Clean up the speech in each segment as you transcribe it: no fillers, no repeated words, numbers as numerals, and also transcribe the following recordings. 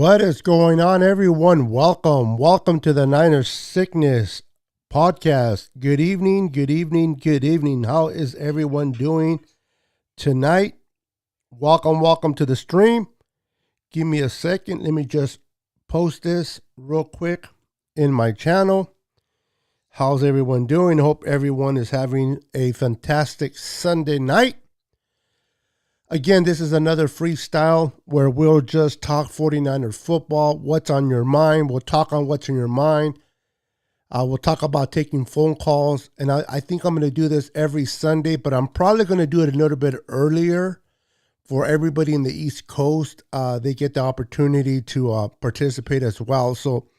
What is going on, everyone? Welcome to the Niners Sickness Podcast. Good evening, good evening, good evening. How is everyone doing tonight? Welcome to the stream. Give me a second. Let me just post this real quick in my channel. How's everyone doing? Hope everyone is having a fantastic Sunday night. Again, this is another freestyle where we'll just talk 49er football. What's on your mind? We'll talk on what's in your mind. We'll talk about taking phone calls. And I think I'm going to do this every Sunday, but I'm probably going to do it a little bit earlier for everybody in the East Coast. They get the opportunity to participate as well. So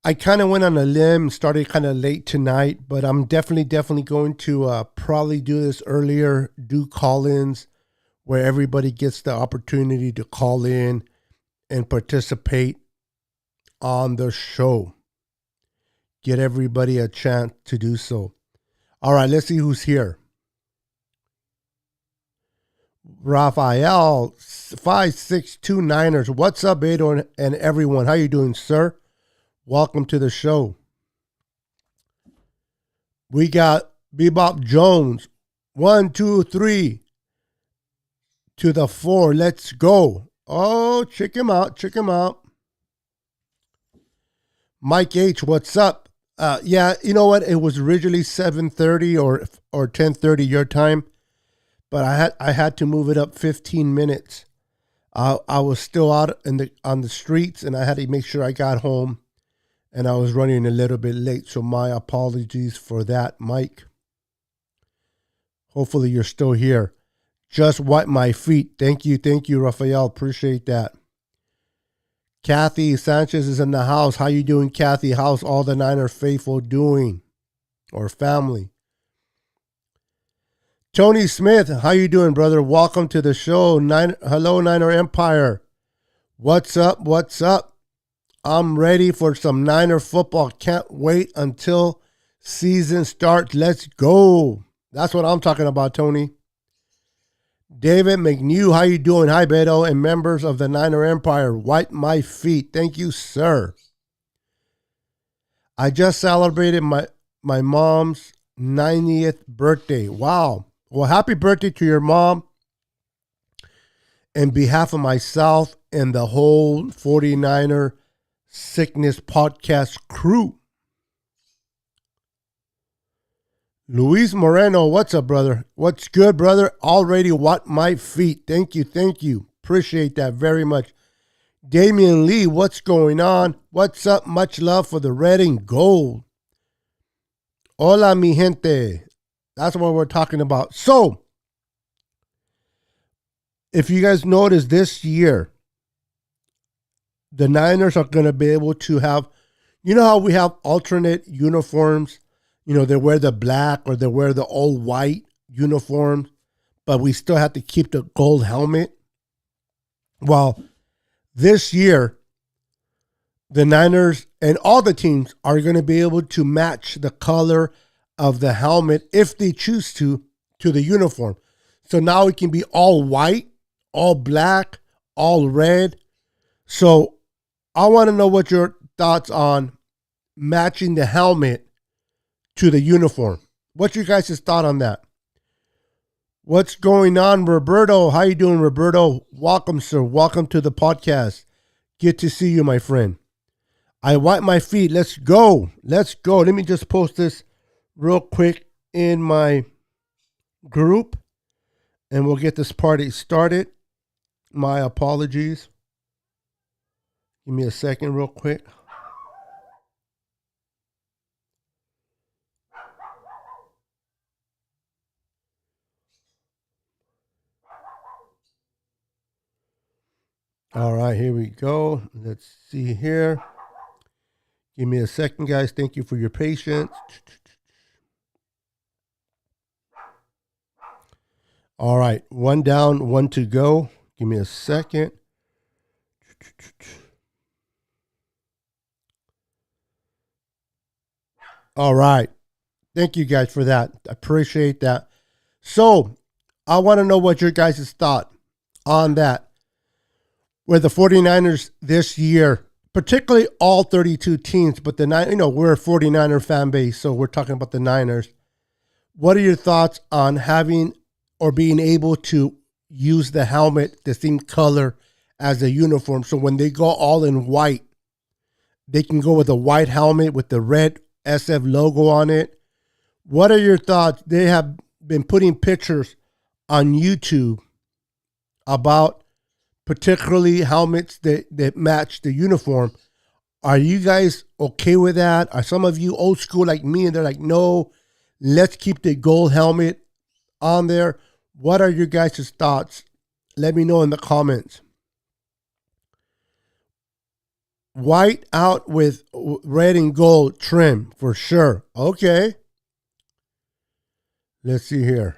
I kind of went on a limb, started kind of late tonight, but I'm definitely going to probably do this earlier, do call-ins, where everybody gets the opportunity to call in and participate on the show. Get everybody a chance to do so. All right, let's see who's here. Raphael, 562 Niners. What's up, Ado and everyone? How you doing, sir? Welcome to the show. We got Bebop Jones. 1, 2, 3. To the 4. Let's go. Oh, check him out. Mike H, what's up? Yeah, you know what? It was originally 7:30 or 10:30 your time, but I had to move it up 15 minutes. I was still out on the streets, and I had to make sure I got home, and I was running a little bit late. So my apologies for that, Mike. Hopefully you're still here. Just wipe my feet. Thank you, Raphael. Appreciate that. Kathy Sanchez is in the house. How you doing, Kathy? How's all the Niner faithful doing? Or family? Tony Smith, how you doing, brother? Welcome to the show. Hello, Niner Empire. What's up? I'm ready for some Niner football. Can't wait until season starts. Let's go. That's what I'm talking about, Tony. David McNew, how you doing? Hi, Beto, and members of the Niner Empire. Wipe my feet. Thank you, sir. I just celebrated my mom's 90th birthday. Wow. Well, happy birthday to your mom. On behalf of myself and the whole 49er Sickness Podcast crew. Luis Moreno, what's up, brother? What's good, brother? Already wipe my feet. Thank you. Appreciate that very much. Damian Lee, what's going on? What's up? Much love for the red and gold. Hola, mi gente. That's what we're talking about. So, if you guys notice this year, the Niners are going to be able to have, you know how we have alternate uniforms? You know, they wear the black or they wear the all white uniform, but we still have to keep the gold helmet. Well, this year, the Niners and all the teams are going to be able to match the color of the helmet, if they choose to the uniform. So now it can be all white, all black, all red. So I want to know what your thoughts on matching the helmet to the uniform. What's your guys' thought on that? What's going on, Roberto? How you doing, Roberto? Welcome, sir. Welcome to the podcast. Good to see you, my friend. I wipe my feet. Let's go. Let me just post this real quick in my group, and we'll get this party started. My apologies. Give me a second real quick. All right, here we go. Let's see here. Give me a second, guys. Thank you for your patience. All right, one down, one to go. Give me a second. All right. Thank you guys for that. I appreciate that. So I want to know what your guys' thought on that. with the 49ers this year, particularly all 32 teams, but we're a 49er fan base, so we're talking about the Niners. What are your thoughts on having or being able to use the helmet the same color as the uniform? So when they go all in white, they can go with a white helmet with the red SF logo on it. What are your thoughts? They have been putting pictures on YouTube about particularly helmets that match the uniform. Are you guys okay with that? Are some of you old school like me and they're like, no, let's keep the gold helmet on there? What are your guys' thoughts? Let me know in the comments. White out with red and gold trim for sure. Okay. Let's see here.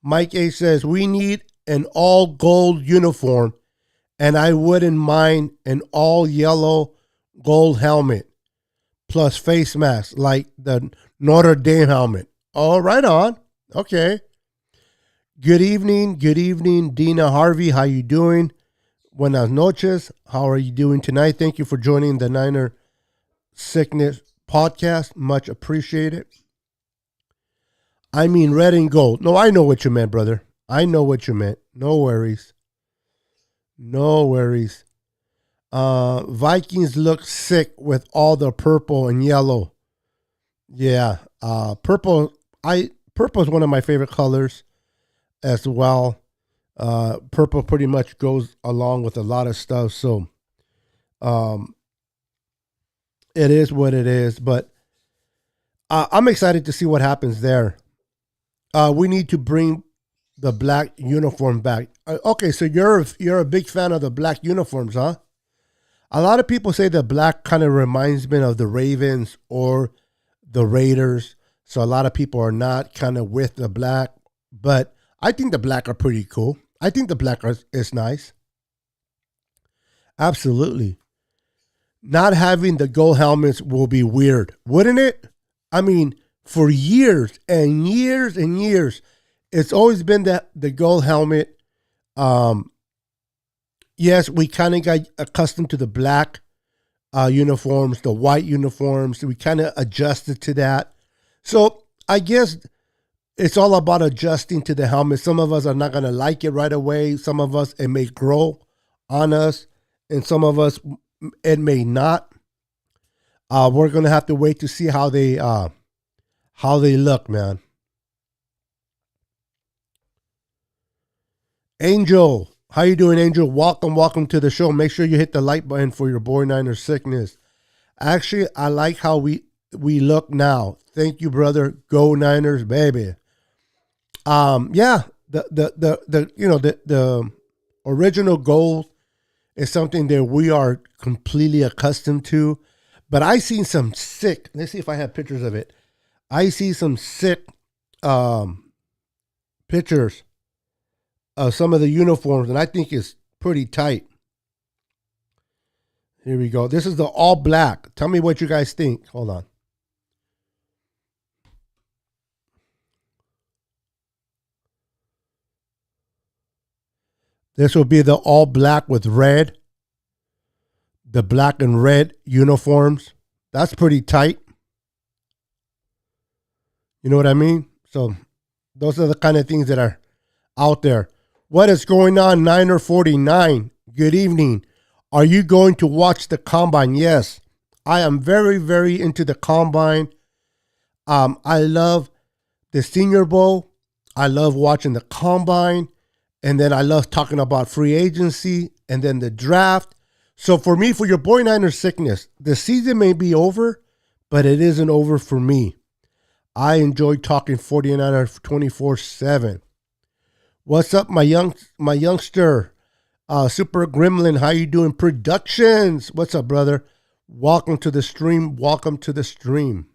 Mike A says, we need an all gold uniform, and I wouldn't mind an all yellow gold helmet plus face mask like the Notre Dame helmet. Oh, right on. Okay. Good evening, Dina Harvey. How you doing? Buenas noches. How are you doing tonight? Thank you for joining the Niner Sickness podcast. Much appreciated. I mean red and gold. No, I know what you meant, brother. I know what you meant. No worries. No worries. Vikings look sick with all the purple and yellow. Yeah. Purple is one of my favorite colors as well. Purple pretty much goes along with a lot of stuff. So it is what it is. But I'm excited to see what happens there. We need to bring the black uniform back. Okay, so you're a big fan of the black uniforms, huh? A lot of people say the black kind of reminds me of the Ravens or the Raiders. So a lot of people are not kind of with the black, but I think the black are pretty cool. I think the black is nice. Absolutely. Not having the gold helmets will be weird, wouldn't it? I mean, for years and years and years, it's always been the gold helmet. Yes, we kind of got accustomed to the black uniforms, the white uniforms. We kind of adjusted to that. So I guess it's all about adjusting to the helmet. Some of us are not going to like it right away. Some of us, it may grow on us. And some of us, it may not. We're going to have to wait to see how they look, man. Angel, how you doing, Angel? Welcome to the show. Make sure you hit the like button for your boy Niner Sickness. Actually, I like how we look now. Thank you, brother. Go Niners, baby. Yeah, the original gold is something that we are completely accustomed to. But I seen some sick. Let's see if I have pictures of it. I see some sick pictures of some of the uniforms, and I think it's pretty tight. Here we go. This is the all black. Tell me what you guys think. Hold on. This will be the all black with red. The black and red uniforms. That's pretty tight. You know what I mean? So those are the kind of things that are out there. What is going on, Niner 49? Good evening. Are you going to watch the combine? Yes. I am very, very into the combine. I love the Senior Bowl. I love watching the combine. And then I love talking about free agency and then the draft. So for me, for your boy Niner Sickness, the season may be over, but it isn't over for me. I enjoy talking 49ers 24/7. What's up, my youngster? Super Gremlin, how you doing? Productions. What's up, brother? Welcome to the stream. Welcome to the stream.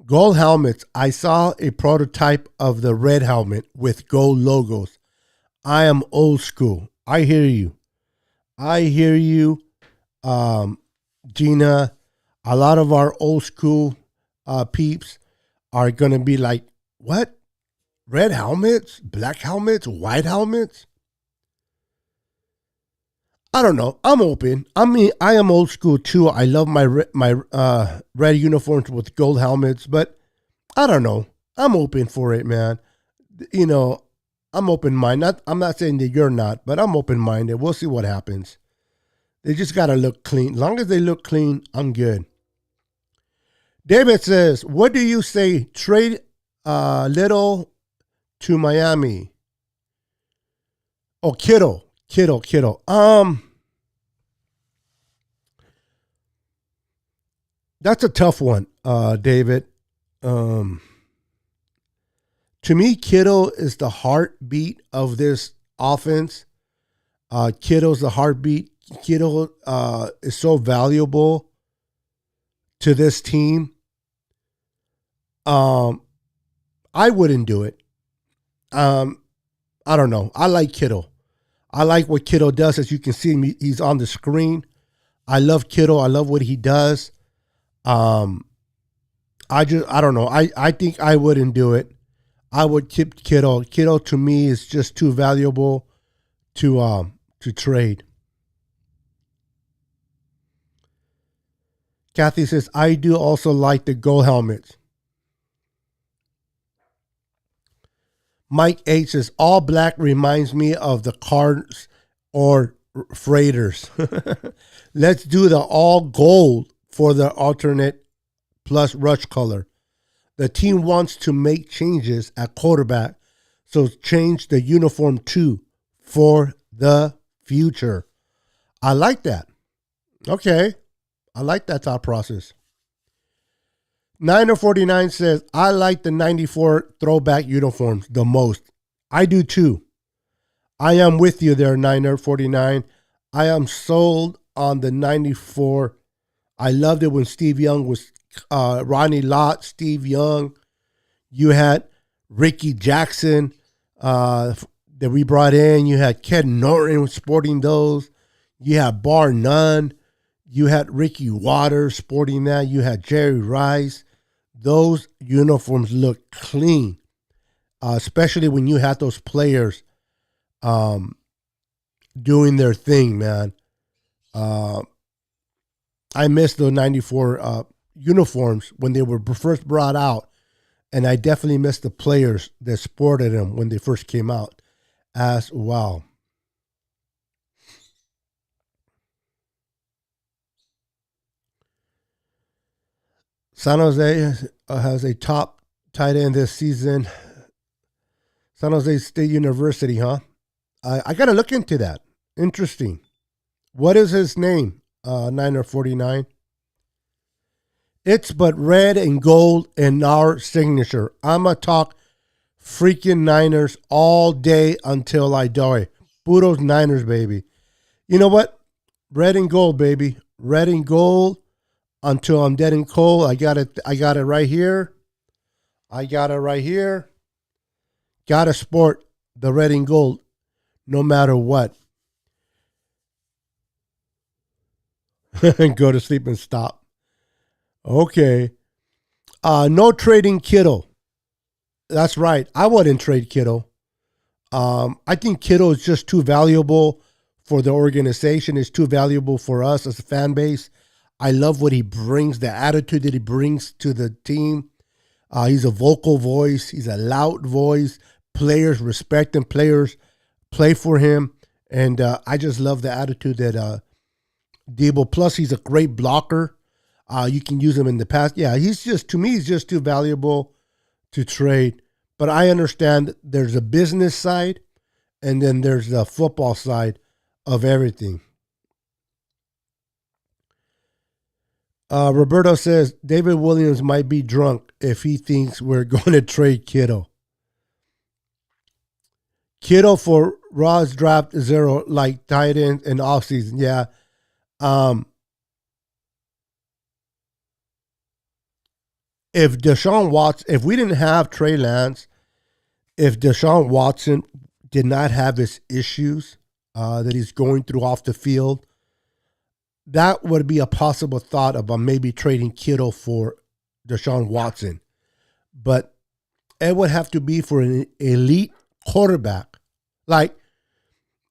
Gold helmets. I saw a prototype of the red helmet with gold logos. I am old school. I hear you. Gina. A lot of our old school peeps are going to be like, what? Red helmets? Black helmets? White helmets? I don't know. I'm open. I mean, I am old school too. I love my red uniforms with gold helmets, but I don't know. I'm open for it, man. You know, I'm open minded. I'm not saying that you're not, but I'm open minded. We'll see what happens. They just gotta look clean. As long as they look clean, I'm good. David says, "What do you say? Trade Little to Miami? Oh, Kittle. That's a tough one, David. Um, to me, Kittle is the heartbeat of this offense. Kittle's the heartbeat. Kittle is so valuable to this team. Um, I wouldn't do it. Um, I don't know. I like Kittle. I like what Kittle does. As you can see, he's on the screen. I love Kittle. I love what he does. Um, I don't know. I think I wouldn't do it. I would keep Kittle. Kittle to me is just too valuable to trade. Kathy says, I do also like the gold helmets. Mike H says, all black reminds me of the Cards or Freighters. Let's do the all gold for the alternate plus rush color. The team wants to make changes at quarterback, so change the uniform too for the future. I like that. Okay. I like that thought process. 949 says, I like the 94 throwback uniforms the most. I do too. I am with you there, 949. I am sold on the 94. I loved it when Steve Young was Ronnie Lott, Steve Young. You had Ricky Jackson that we brought in. You had Ken Norton sporting those. You had Bar None. You had Ricky Waters sporting that. You had Jerry Rice. Those uniforms look clean, especially when you had those players doing their thing, man. I miss the 94 uniforms when they were first brought out, and I definitely miss the players that sported them when they first came out as well. San Jose has a top tight end this season. San Jose State University, huh? I got to look into that. Interesting. What is his name? 949. It's but red and gold in our signature. I'ma talk freaking Niners all day until I die. Budo's Niners, baby. You know what? Red and gold, baby. Red and gold until I'm dead and cold. I got it. I got it right here. I got it right here. Gotta sport the red and gold no matter what. Go to sleep and stop. Okay. No trading Kittle. That's right. I wouldn't trade Kittle. I think Kittle is just too valuable for the organization. It's too valuable for us as a fan base. I love what he brings, the attitude that he brings to the team. He's a vocal voice. He's a loud voice. Players respect him. Players play for him. And I just love the attitude that Debo. Plus, he's a great blocker. You can use him in the past. Yeah, to me, he's just too valuable to trade. But I understand there's a business side and then there's the football side of everything. Roberto says David Williams might be drunk if he thinks we're going to trade Kittle. Kittle for Raw's draft zero, like tight end in offseason. Yeah. If Deshaun Watson, if we didn't have Trey Lance, if Deshaun Watson did not have his issues that he's going through off the field, that would be a possible thought about maybe trading Kittle for Deshaun Watson. But it would have to be for an elite quarterback. Like,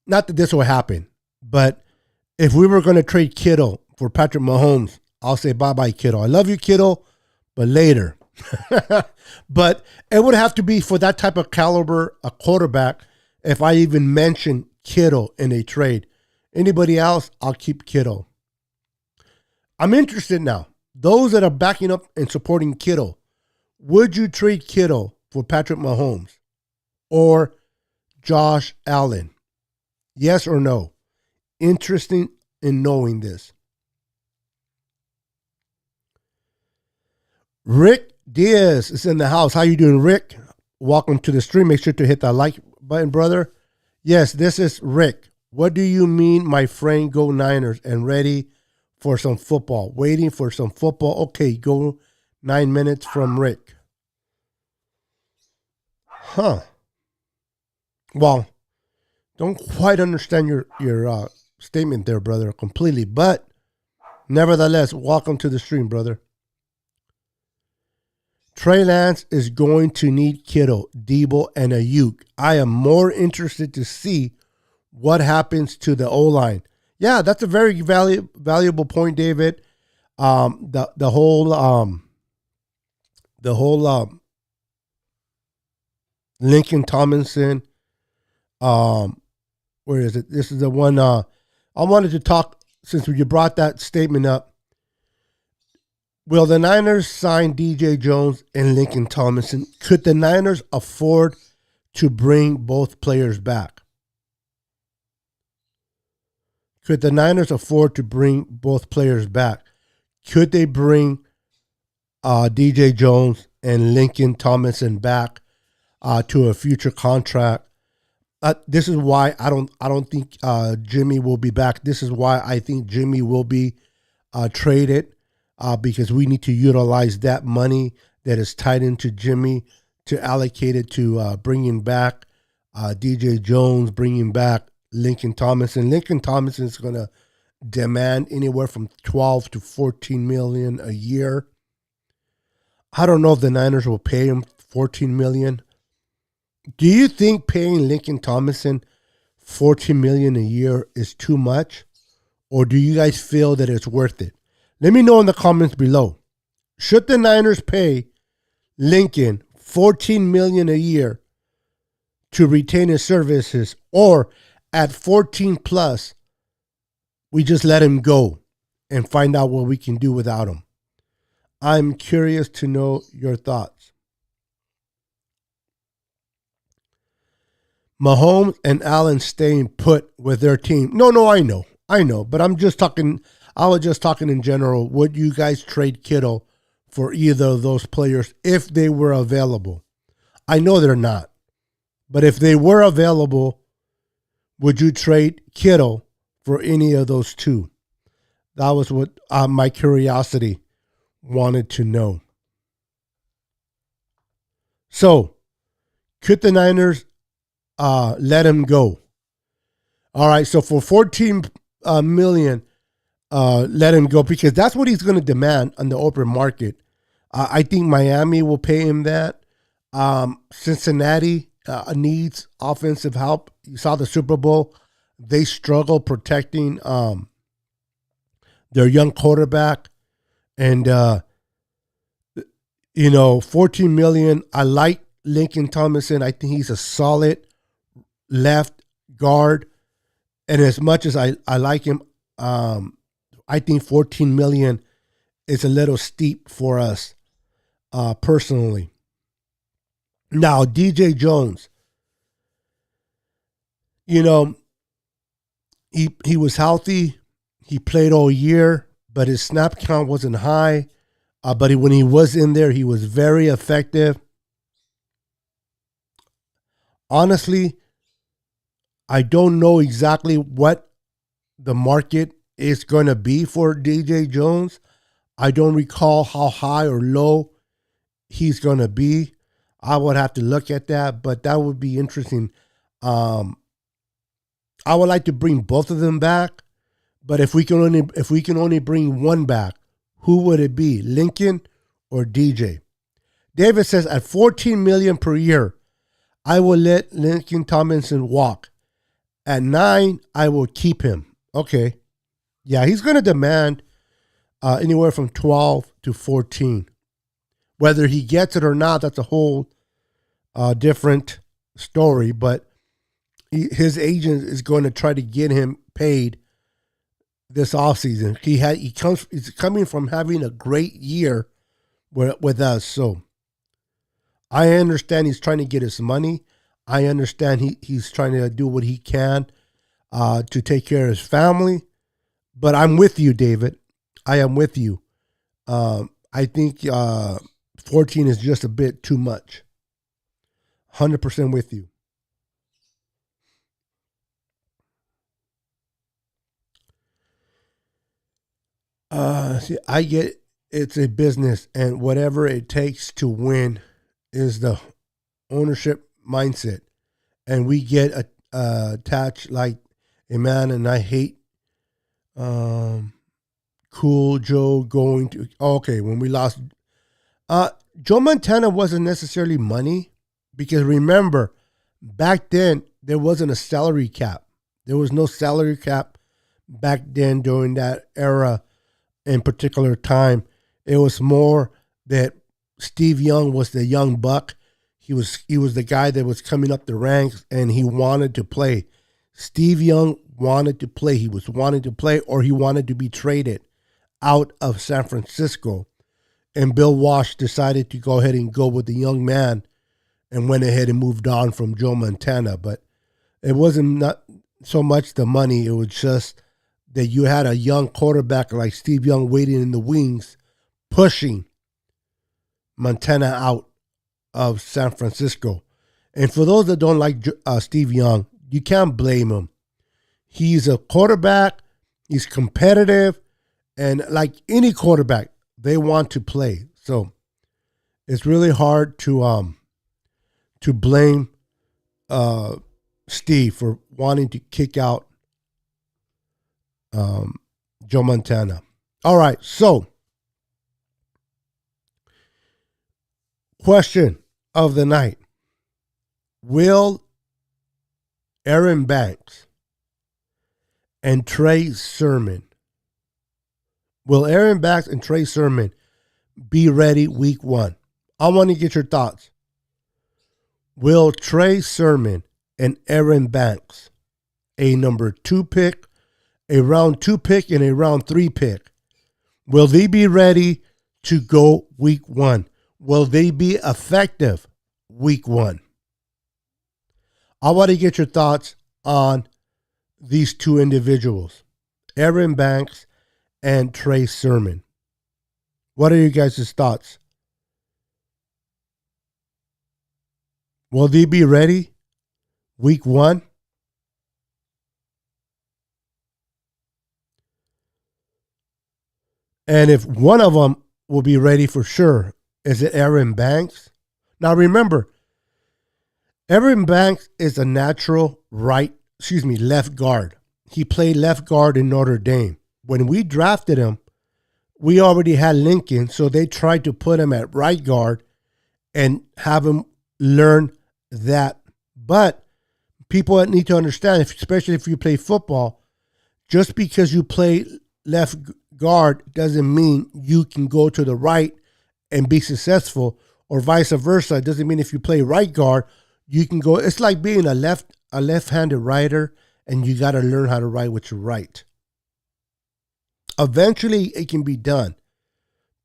not that this will happen, but if we were going to trade Kittle for Patrick Mahomes, I'll say bye-bye, Kittle. I love you, Kittle, but later. But it would have to be for that type of caliber, a quarterback, if I even mention Kittle in a trade. Anybody else, I'll keep Kittle. I'm interested now. Those that are backing up and supporting Kittle, would you trade Kittle for Patrick Mahomes or Josh Allen? Yes or no? Interesting in knowing this. Rick Diaz is in the house. How you doing, Rick? Welcome to the stream. Make sure to hit that like button, brother. Yes, this is Rick. What do you mean, my friend? Go Niners and ready for some football. Waiting for some football. Okay, go 9 minutes from Rick. Huh. Well, don't quite understand your statement there, brother, completely. But nevertheless, welcome to the stream, brother. Trey Lance is going to need Kittle, Debo, and Ayuk. I am more interested to see what happens to the O-line. Yeah, that's a very valuable point, David. The whole Lincoln Tomlinson. Where is it? This is the one I wanted to talk, since you brought that statement up. Will the Niners sign DJ Jones and Lincoln Tomlinson? Could the Niners afford to bring both players back? Could the Niners afford to bring both players back? Could they bring DJ Jones and Lincoln Tomlinson back to a future contract? This is why I don't think Jimmy will be back. This is why I think Jimmy will be traded. Because we need to utilize that money that is tied into Jimmy to allocate it to bringing back DJ Jones, bringing back Lincoln Tomlinson. Lincoln Tomlinson is going to demand anywhere from 12 to 14 million a year. I don't know if the Niners will pay him 14 million. Do you think paying Lincoln Tomlinson 14 million a year is too much? Or do you guys feel that it's worth it? Let me know in the comments below. Should the Niners pay Lincoln $14 million a year to retain his services, or at 14 plus, we just let him go and find out what we can do without him? I'm curious to know your thoughts. Mahomes and Allen staying put with their team. No, I know, but I was just talking in general. Would you guys trade Kittle for either of those players if they were available? I know they're not. But if they were available, would you trade Kittle for any of those two? That was what my curiosity wanted to know. So, could the Niners let him go? All right, so for 14 million, let him go, because that's what he's going to demand on the open market. I think Miami will pay him that. Cincinnati needs offensive help. You saw the Super Bowl. They struggle protecting their young quarterback. And, 14 million. I like Lincoln Tomlinson. I think he's a solid left guard. And as much as I like him, I think 14 million is a little steep for us, personally. Now, DJ Jones, he was healthy. He played all year, but his snap count wasn't high. But when he was in there, he was very effective. Honestly, I don't know exactly what the market is going to be for DJ Jones. I don't recall how high or low he's going to be. I would have to look at that, but that would be interesting. I would like to bring both of them back, but if we can only bring one back, who would it be? Lincoln or DJ? David says at 14 million per year, I will let Lincoln Tomlinson walk. At 9, I will keep him. Okay. Yeah, he's going to demand anywhere from 12 to 14. Whether he gets it or not, that's a whole different story. But his agent is going to try to get him paid this offseason. He's coming from having a great year with us. So I understand he's trying to get his money. I understand he's trying to do what he can to take care of his family. But I'm with you, David. I am with you. I think 14 is just a bit too much. 100% with you. See, I get it's a business, and whatever it takes to win is the ownership mindset. And we get attached like a man, and I hate Cool Joe going to. Okay, when we lost, Joe Montana wasn't necessarily money because remember, back then there wasn't a salary cap. There was no salary cap back then during that era in particular time. It was more that Steve Young was the young buck. He was the guy that was coming up the ranks and he wanted to play. Steve Young wanted to play. He was wanting to play or he wanted to be traded out of San Francisco. And Bill Walsh decided to go ahead and go with the young man and went ahead and moved on from Joe Montana. But it wasn't not so much the money. It was just that you had a young quarterback like Steve Young waiting in the wings, pushing Montana out of San Francisco. And for those that don't like Steve Young, you can't blame him. He's a quarterback. He's competitive. And like any quarterback, they want to play. So it's really hard to blame Steve for wanting to kick out Joe Montana. All right, so question of the night. Will Aaron Banks and Trey Sermon be ready week 1? I want to get your thoughts. Will Trey Sermon and Aaron Banks, a number 2 pick, a round 2 pick, and a round 3 pick, will they be ready to go week 1? Will they be effective week 1? I want to get your thoughts on these two individuals, Aaron Banks and Trey Sermon. What are you guys' thoughts? Will they be ready week 1? And if one of them will be ready for sure, is it Aaron Banks? Now remember, Aaron Banks is a natural left guard. He played left guard in Notre Dame. When we drafted him, we already had Lincoln, so they tried to put him at right guard and have him learn that. But people need to understand, especially if you play football, just because you play left guard doesn't mean you can go to the right and be successful, or vice versa. It doesn't mean if you play right guard, you can go. It's like being a left-handed writer, and you got to learn how to write with your right. Eventually, it can be done,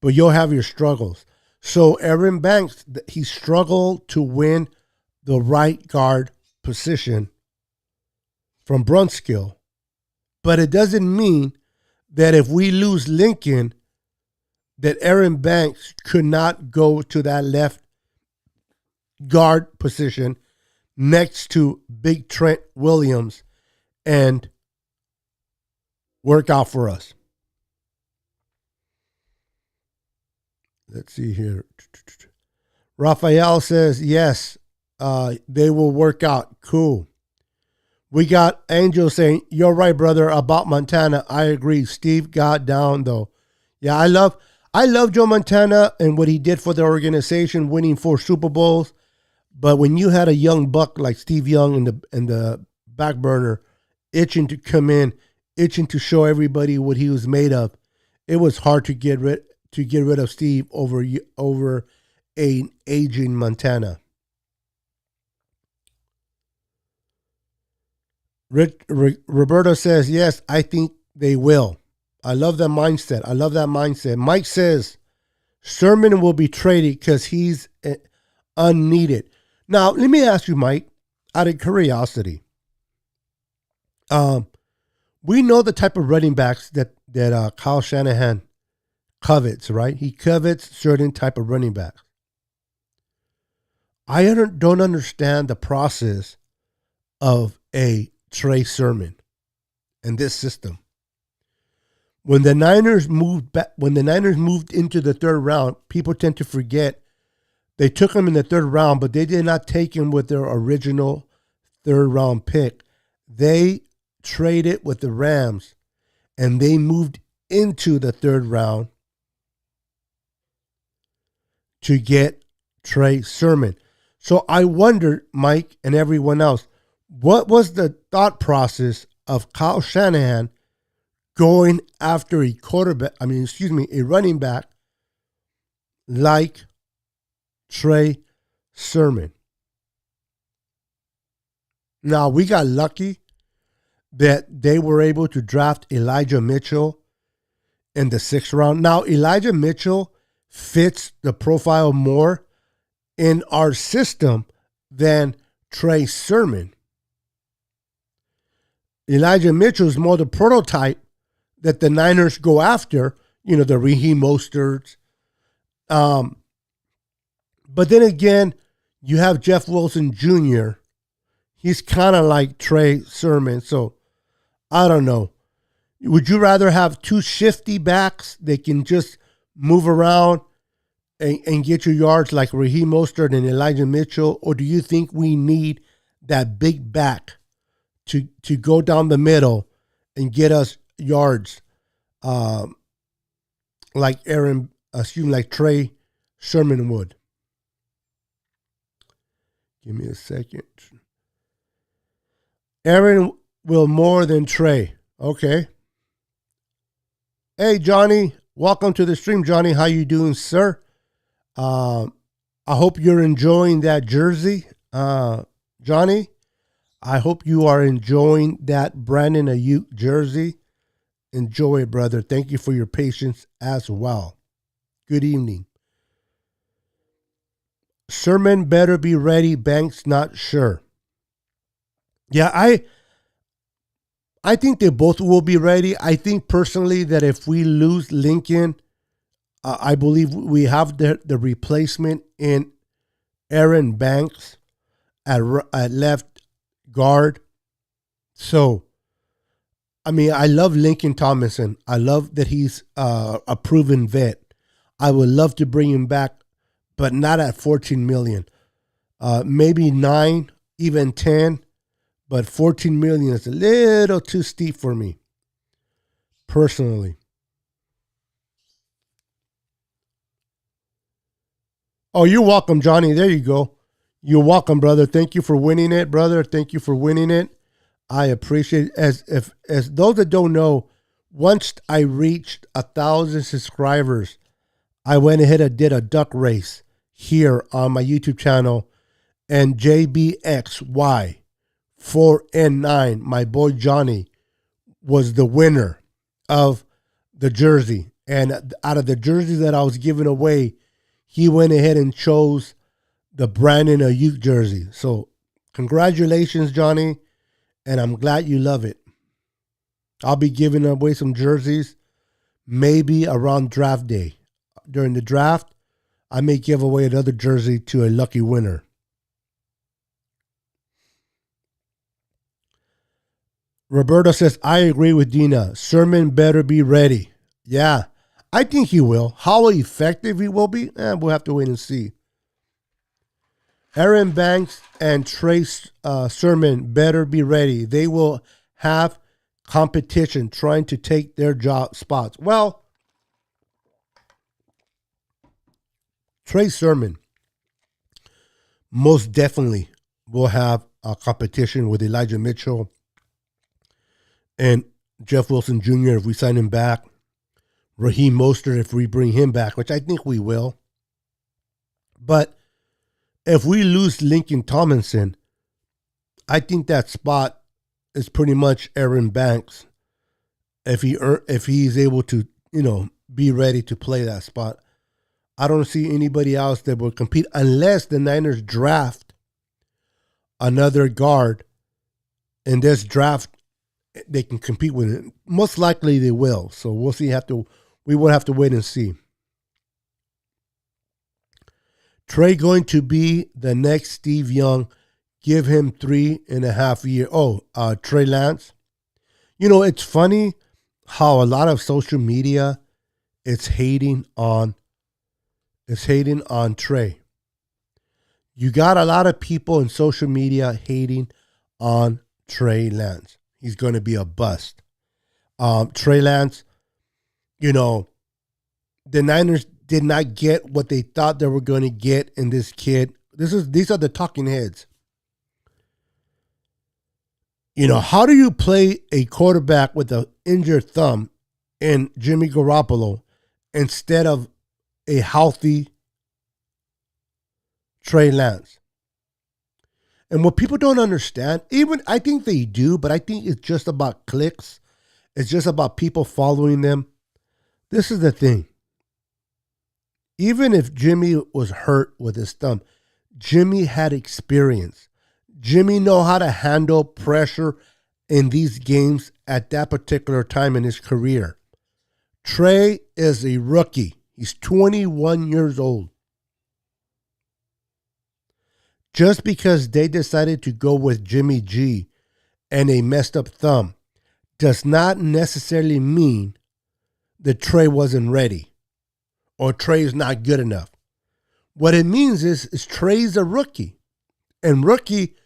but you'll have your struggles. So Aaron Banks, he struggled to win the right guard position from Brunskill, but it doesn't mean that if we lose Lincoln, that Aaron Banks could not go to that left guard position next to Big Trent Williams and work out for us. Let's see here. Raphael says, yes, they will work out. Cool. We got Angel saying, you're right, brother, about Montana. I agree. Steve got down, though. Yeah, I love Joe Montana and what he did for the organization, winning 4 Super Bowls. But when you had a young buck like Steve Young in the back burner, itching to come in itching to show everybody what he was made of. It was hard to get rid of Steve over an aging Montana. Roberto says, yes, I think they will. I love that mindset. I love that mindset. Mike says, Sermon will be traded because he's unneeded. Now, let me ask you, Mike, out of curiosity. We know the type of running backs that Kyle Shanahan covets, right? He covets certain type of running backs. I don't understand the process of a Trey Sermon in this system. When the Niners moved into the third round, people tend to forget they took him in the third round, but they did not take him with their original third round pick. They traded with the Rams, and they moved into the third round to get Trey Sermon. So I wonder, Mike and everyone else, what was the thought process of Kyle Shanahan going after a running back like Trey Sermon? Now, we got lucky that they were able to draft Elijah Mitchell in the 6th round. Now, Elijah Mitchell fits the profile more in our system than Trey Sermon. Elijah Mitchell is more the prototype that the Niners go after, the Raheem Mosterts. But then again, you have Jeff Wilson Jr. He's kind of like Trey Sermon. So, I don't know. Would you rather have two shifty backs that can just move around and get your yards like Raheem Mostert and Elijah Mitchell? Or do you think we need that big back to go down the middle and get us yards like Trey Sermon would? Give me a second. Aaron will more than Trey. Okay. Hey, Johnny. Welcome to the stream, Johnny. How you doing, sir? I hope you're enjoying that jersey, Johnny. I hope you are enjoying that Brandon Ayuk jersey. Enjoy it, brother. Thank you for your patience as well. Good evening. Sermon better be ready. Banks not sure. Yeah, I think they both will be ready. I think personally that if we lose Lincoln, I believe we have the replacement in Aaron Banks at left guard. So, I mean, I love Lincoln Thomason. I love that he's a proven vet. I would love to bring him back, but not at $14 million. Maybe 9, even 10, but $14 million is a little too steep for me, personally. Oh, you're welcome, Johnny. There you go. You're welcome, brother. Thank you for winning it, brother. Thank you for winning it. I appreciate it. As those that don't know, once I reached 1,000 subscribers, I went ahead and did a duck race here on my YouTube channel, and JBXY 4N9, my boy Johnny, was the winner of the jersey. And out of the jerseys that I was giving away, he went ahead and chose the Brandon Ayuk jersey. So congratulations, Johnny, and I'm glad you love it. I'll be giving away some jerseys maybe around draft day. During the draft, I may give away another jersey to a lucky winner. Roberto says, I agree with Dina. Sermon better be ready. Yeah, I think he will. How effective he will be, we'll have to wait and see. Aaron Banks and Trey Sermon better be ready. They will have competition trying to take their job spots. Well, Trey Sermon most definitely will have a competition with Elijah Mitchell and Jeff Wilson Jr. if we sign him back, Raheem Mostert if we bring him back, which I think we will. But if we lose Lincoln Tomlinson, I think that spot is pretty much Aaron Banks if he's able to, be ready to play that spot. I don't see anybody else that will compete unless the Niners draft another guard. In this draft, they can compete with it. Most likely they will. So we'll see. We will have to wait and see. Trey going to be the next Steve Young. Give him 3.5 years. Trey Lance. It's funny how a lot of social media is hating on Trey. You got a lot of people in social media hating on Trey Lance. He's going to be a bust. Trey Lance, the Niners did not get what they thought they were going to get in this kid. These are the talking heads. How do you play a quarterback with an injured thumb in Jimmy Garoppolo instead of a healthy Trey Lance? And what people don't understand, even I think they do, but I think it's just about clicks. It's just about people following them. This is the thing. Even if Jimmy was hurt with his thumb, Jimmy had experience. Jimmy know how to handle pressure in these games at that particular time in his career. Trey is a rookie. He's 21 years old. Just because they decided to go with Jimmy G and a messed up thumb does not necessarily mean that Trey wasn't ready or Trey is not good enough. What it means is Trey's a rookie. And rookie,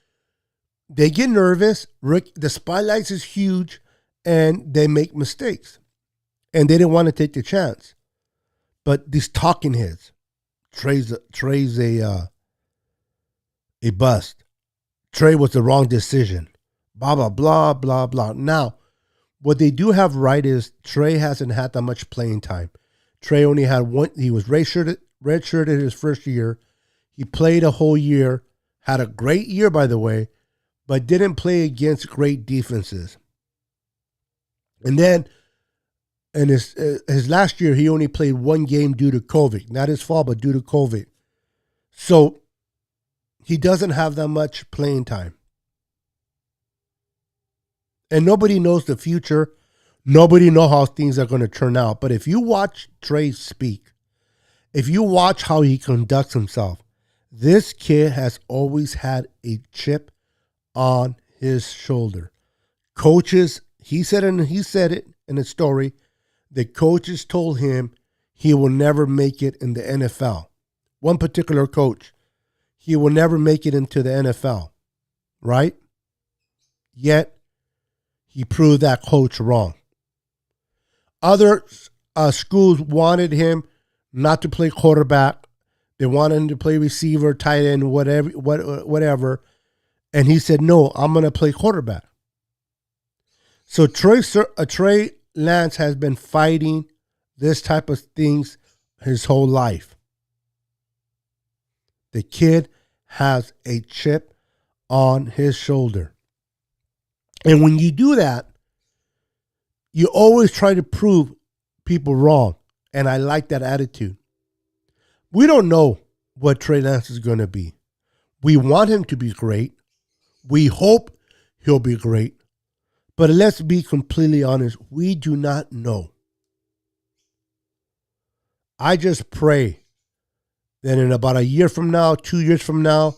they get nervous. The spotlight is huge and they make mistakes. And they didn't want to take the chance. But these talking heads, Trey's a bust. Trey was the wrong decision. Blah, blah, blah, blah, blah. Now, what they do have right is Trey hasn't had that much playing time. Trey only had one. He was redshirted his first year. He played a whole year. Had a great year, by the way, but didn't play against great defenses. And then in his last year, he only played one game due to COVID. Not his fault, but due to COVID. So he doesn't have that much playing time. And nobody knows the future. Nobody knows how things are going to turn out. But if you watch Trey speak, if you watch how he conducts himself, this kid has always had a chip on his shoulder. Coaches, he said it in a story, the coaches told him he will never make it in the NFL. One particular coach, he will never make it into the NFL, right? Yet, he proved that coach wrong. Other schools wanted him not to play quarterback. They wanted him to play receiver, tight end, whatever. And he said, no, I'm going to play quarterback. So Trey Lance has been fighting this type of things his whole life. The kid has a chip on his shoulder. And when you do that, you always try to prove people wrong. And I like that attitude. We don't know what Trey Lance is going to be. We want him to be great. We hope he'll be great. But let's be completely honest. We do not know. I just pray that in about a year from now, 2 years from now,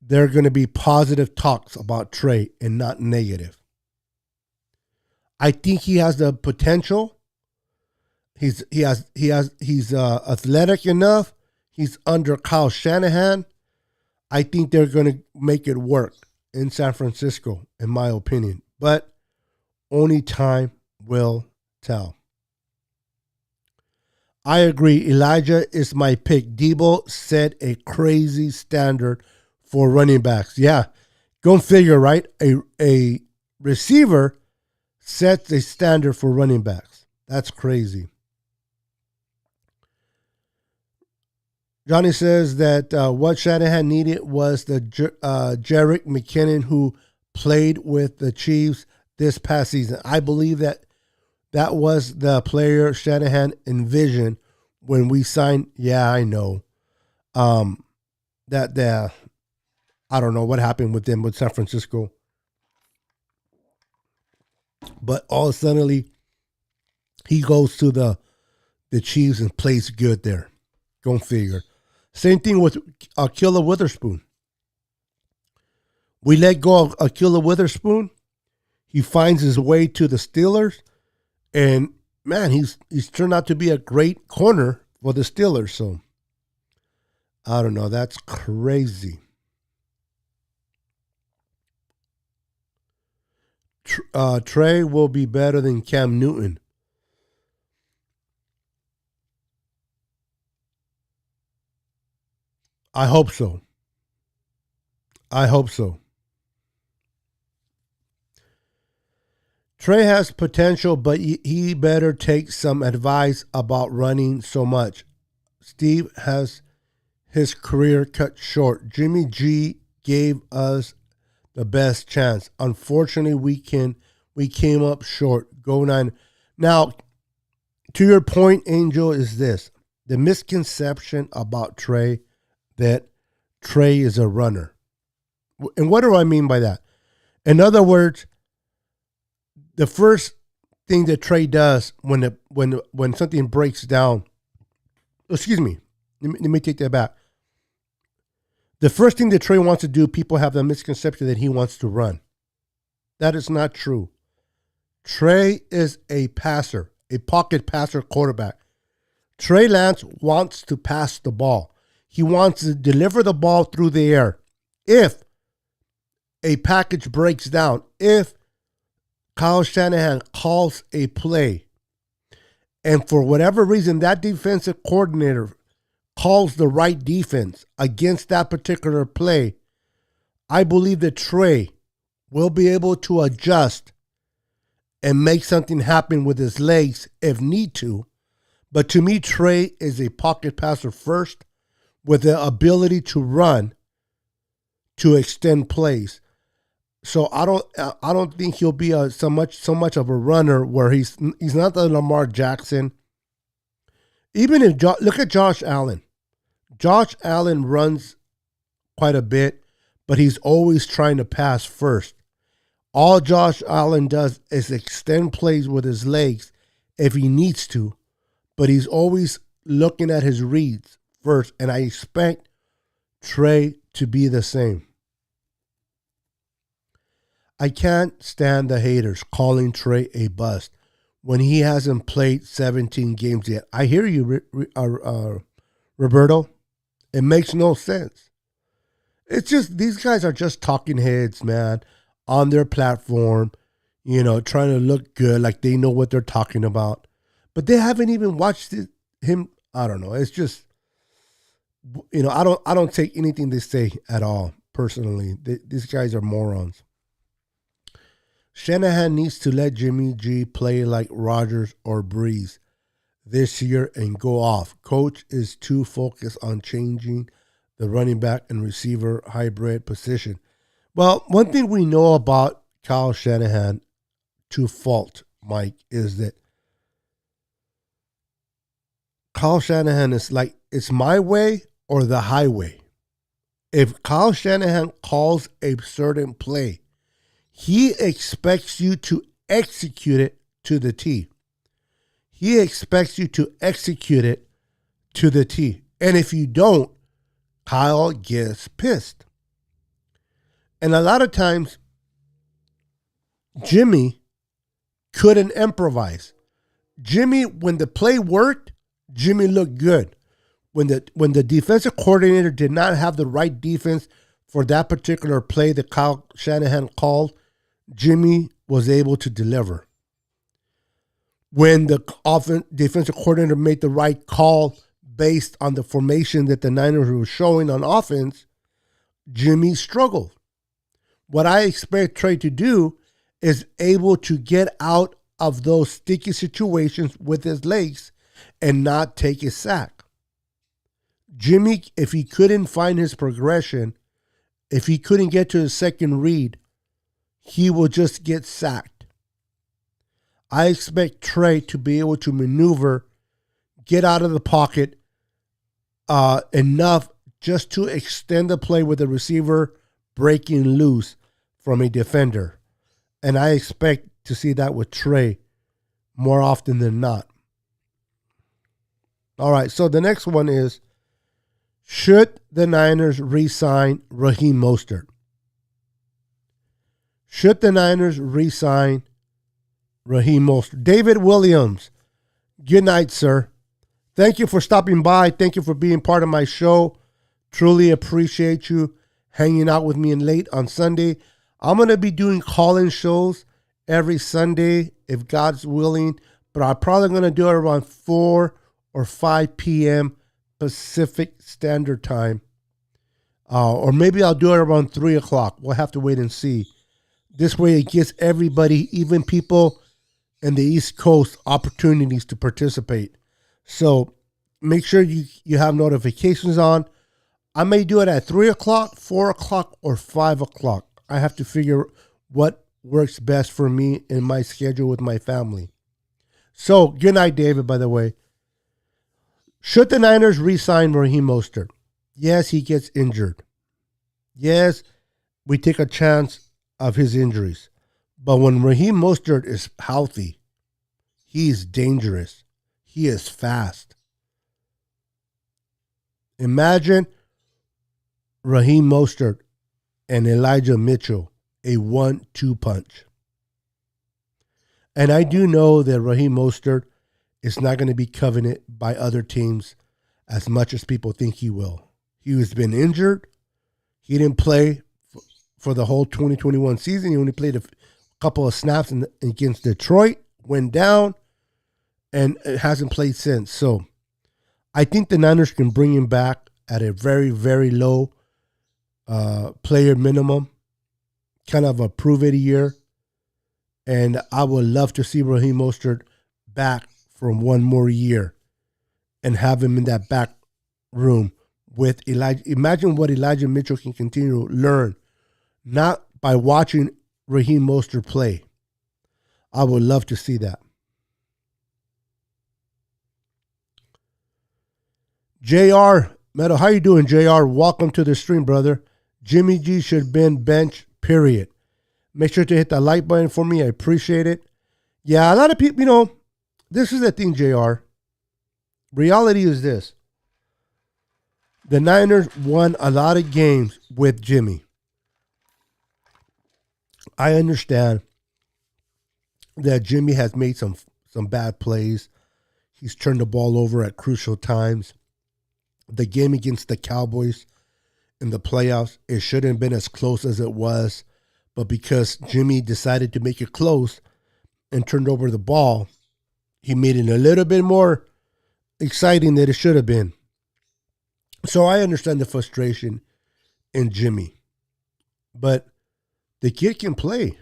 there are going to be positive talks about Trey and not negative. I think he has the potential. He's athletic enough. He's under Kyle Shanahan. I think they're going to make it work in San Francisco, in my opinion. But only time will tell. I agree. Elijah is my pick. Debo set a crazy standard for running backs. Yeah, go figure, right? A receiver sets a standard for running backs. That's crazy. Johnny says that what Shanahan needed was the Jerick McKinnon who played with the Chiefs this past season. I believe that that was the player Shanahan envisioned when we signed. Yeah, I know. That I don't know what happened with them with San Francisco, but all suddenly he goes to the Chiefs and plays good there. Go figure. Same thing with Akilla Witherspoon. We let go of Akilla Witherspoon. He finds his way to the Steelers, and man, he's turned out to be a great corner for the Steelers. So I don't know. That's crazy. Trey will be better than Cam Newton. I hope so. I hope so. Trey has potential, but he better take some advice about running so much. Steve has his career cut short. Jimmy G gave us the best chance. Unfortunately, we came up short. Go nine. Now, to your point, Angel, is this the misconception about Trey that Trey is a runner. And what do I mean by that? In other words, the first thing that Trey does when something breaks down, excuse me, let me take that back. The first thing that Trey wants to do, people have the misconception that he wants to run. That is not true. Trey is a passer, a pocket passer quarterback. Trey Lance wants to pass the ball. He wants to deliver the ball through the air. If a package breaks down, if Kyle Shanahan calls a play, and for whatever reason that defensive coordinator calls the right defense against that particular play, I believe that Trey will be able to adjust and make something happen with his legs if need to. But to me, Trey is a pocket passer first with the ability to run to extend plays. So I don't think he'll be so much of a runner where he's not the Lamar Jackson. Even if look at Josh Allen. Josh Allen runs quite a bit, but he's always trying to pass first. All Josh Allen does is extend plays with his legs if he needs to, but he's always looking at his reads first, and I expect Trey to be the same. I can't stand the haters calling Trey a bust when he hasn't played 17 games yet. I hear you, Roberto. It makes no sense. It's just, these guys are just talking heads, man, on their platform, trying to look good, like they know what they're talking about. But they haven't even watched him. I don't know. It's just, I don't take anything they say at all, personally. These guys are morons. Shanahan needs to let Jimmy G play like Rodgers or Breeze this year and go off. Coach is too focused on changing the running back and receiver hybrid position. Well, one thing we know about Kyle Shanahan to fault, Mike, is that Kyle Shanahan is like, it's my way or the highway. If Kyle Shanahan calls a certain play, he expects you to execute it to the T. He expects you to execute it to the T. And if you don't, Kyle gets pissed. And a lot of times, Jimmy couldn't improvise. Jimmy, when the play worked, Jimmy looked good. When the defensive coordinator did not have the right defense for that particular play that Kyle Shanahan called, Jimmy was able to deliver. When the defensive coordinator made the right call based on the formation that the Niners were showing on offense, Jimmy struggled. What I expect Trey to do is able to get out of those sticky situations with his legs and not take a sack. Jimmy, if he couldn't find his progression, if he couldn't get to his second read, he will just get sacked. I expect Trey to be able to maneuver, get out of the pocket enough just to extend the play with the receiver breaking loose from a defender. And I expect to see that with Trey more often than not. All right, so the next one is, should the Niners re-sign Raheem Mostert? Should the Niners re-sign Raheem Mostert? David Williams, good night, sir. Thank you for stopping by. Thank you for being part of my show. Truly appreciate you hanging out with me late on Sunday. I'm going to be doing call-in shows every Sunday if God's willing, but I'm probably going to do it around 4 or 5 p.m. Pacific Standard Time. Or maybe I'll do it around 3 o'clock. We'll have to wait and see. This way it gives everybody, even people in the East Coast, opportunities to participate. So make sure you have notifications on. I may do it at 3 o'clock, 4 o'clock, or 5 o'clock. I have to figure what works best for me in my schedule with my family. So, good night, David, by the way. Should the Niners re-sign Raheem Mostert? Yes, he gets injured. Yes, we take a chance of his injuries. But when Raheem Mostert is healthy, he is dangerous. He is fast. Imagine Raheem Mostert and Elijah Mitchell, a 1-2 punch. And I do know that Raheem Mostert is not going to be coveted by other teams as much as people think he will. He has been injured. He didn't play for the whole 2021 season. He only played a couple of snaps against Detroit, went down, and it hasn't played since. So I think the Niners can bring him back at a very, very low player minimum, kind of a prove-it year. And I would love to see Raheem Mostert back for one more year and have him in that back room with Elijah. Imagine what Elijah Mitchell can continue to learn, not by watching Raheem Mostert play. I would love to see that. JR, Meadow, how you doing, JR? Welcome to the stream, brother. Jimmy G should have been bench, period. Make sure to hit that like button for me. I appreciate it. Yeah, a lot of people, this is the thing, JR. Reality is this. The Niners won a lot of games with Jimmy. I understand that Jimmy has made some bad plays. He's turned the ball over at crucial times. The game against the Cowboys in the playoffs, it shouldn't have been as close as it was. But because Jimmy decided to make it close and turned over the ball, he made it a little bit more exciting than it should have been. So I understand the frustration in Jimmy. But the kid can play.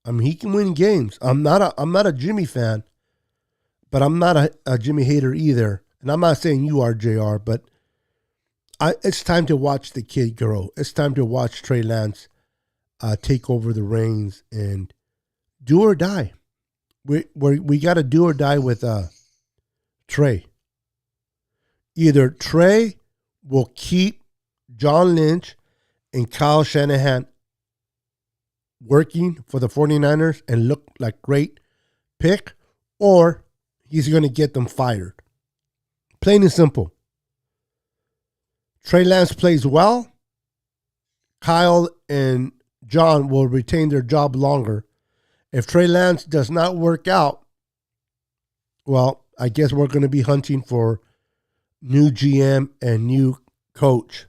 I mean, he can win games. I'm not a Jimmy fan, but I'm not a Jimmy hater either. And I'm not saying you are, JR, but it's time to watch the kid grow. It's time to watch Trey Lance take over the reins and do or die. We got to do or die with Trey. Either Trey will keep John Lynch and Kyle Shanahan working for the 49ers and look like great pick, or he's going to get them fired. Plain and simple. Trey Lance plays well. Kyle and John will retain their job longer. If Trey Lance does not work out, well, I guess we're going to be hunting for new GM and new coach